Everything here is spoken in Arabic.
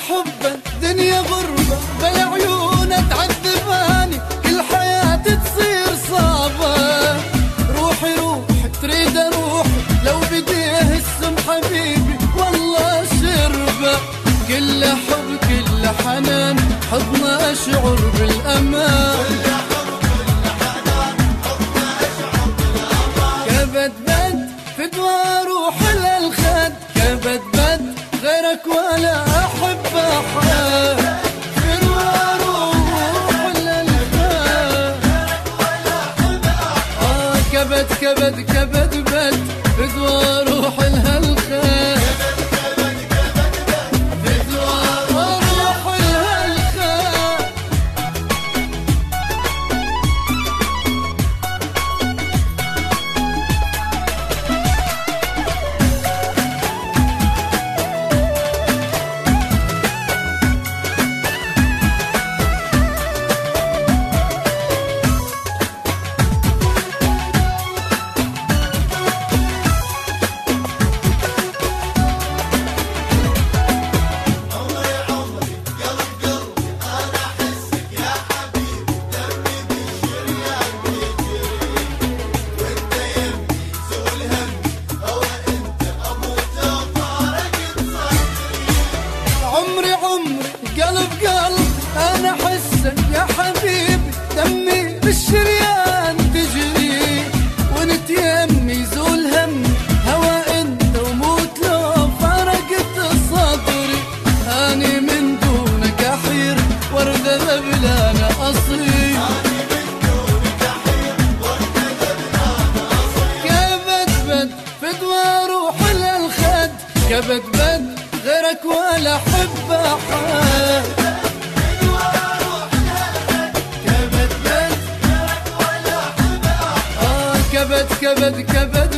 حبه دنيا غربة، بلا عيونه تعذباني، كل حياتي تصير صعبة. روحي روحي تريد اروح، لو بديه السم حبيبي والله شربه. كل حب كل حنان، حضنه اشعر بالامان. كبد بد فدوى روح للخد، كبد بد غيرك ولا احب احد. فدوى روح للخد، كبد كبد كبد بد فدوى روح لهالخد. قلب قلب انا احسك يا حبيبي، دمي بالشريان تجري، وانت يمي يزول همي، هوا انت وموت لو فرقت صدري. اني من دونك احير، وردة مبلانا اصيل. كبد بد فدوى روح للخد، كبد بد غيرك ولا حب احد. كبد بد غيرك ولا حب احد. كبد كبد كبد